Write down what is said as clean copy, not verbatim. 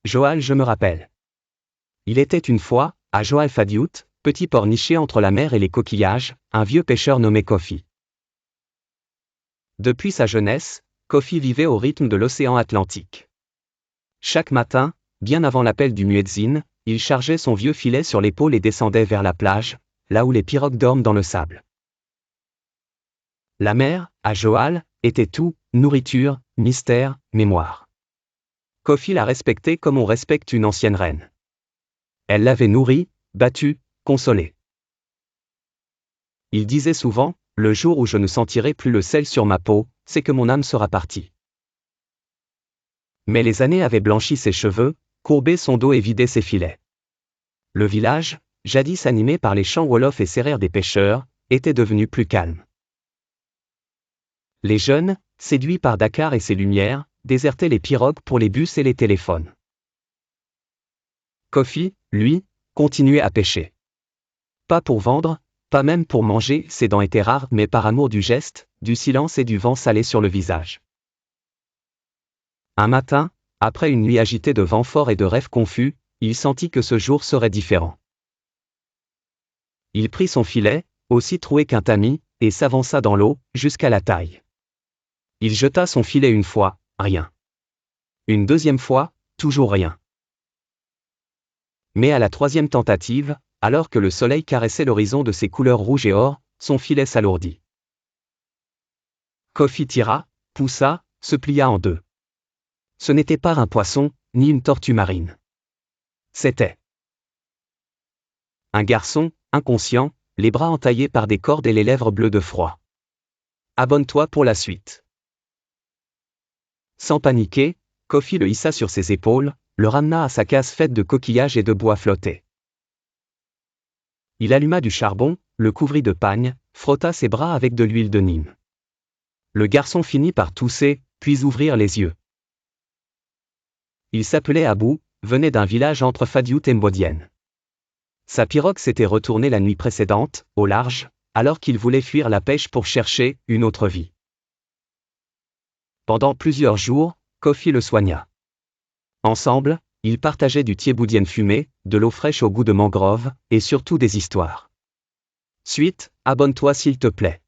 Joal je me rappelle. Il était une fois, à Joal Fadiout, petit port niché entre la mer et les coquillages, un vieux pêcheur nommé Kofi. Depuis sa jeunesse, Kofi vivait au rythme de l'océan Atlantique. Chaque matin, bien avant l'appel du muezzin, il chargeait son vieux filet sur l'épaule et descendait vers la plage, là où les pirogues dorment dans le sable. La mer, à Joal, était tout, nourriture, mystère, mémoire. Kofi la respectait comme on respecte une ancienne reine. Elle l'avait nourri, battu, consolé. Il disait souvent, le jour où je ne sentirai plus le sel sur ma peau, c'est que mon âme sera partie. Mais les années avaient blanchi ses cheveux, courbé son dos et vidé ses filets. Le village, jadis animé par les chants wolof et sérères des pêcheurs, était devenu plus calme. Les jeunes, séduits par Dakar et ses lumières, désertaient les pirogues pour les bus et les téléphones. Kofi, lui, continuait à pêcher. Pas pour vendre, pas même pour manger, ses dents étaient rares, mais par amour du geste, du silence et du vent salé sur le visage. Un matin, après une nuit agitée de vent fort et de rêves confus, il sentit que ce jour serait différent. Il prit son filet, aussi troué qu'un tamis, et s'avança dans l'eau, jusqu'à la taille. Il jeta son filet une fois, rien. Une deuxième fois, toujours rien. Mais à la troisième tentative, alors que le soleil caressait l'horizon de ses couleurs rouge et or, son filet s'alourdit. Kofi tira, poussa, se plia en deux. Ce n'était pas un poisson, ni une tortue marine. C'était un garçon, inconscient, les bras entaillés par des cordes et les lèvres bleues de froid. Abonne-toi pour la suite. Sans paniquer, Kofi le hissa sur ses épaules, le ramena à sa case faite de coquillages et de bois flottés. Il alluma du charbon, le couvrit de pagne, frotta ses bras avec de l'huile de Nîmes. Le garçon finit par tousser, puis ouvrir les yeux. Il s'appelait Abou, venait d'un village entre Fadiout et Mbodiène. Sa pirogue s'était retournée la nuit précédente, au large, alors qu'il voulait fuir la pêche pour chercher une autre vie. Pendant plusieurs jours, Kofi le soigna. Ensemble, ils partageaient du thiéboudienne fumé, de l'eau fraîche au goût de mangrove, et surtout des histoires. Suite, abonne-toi s'il te plaît.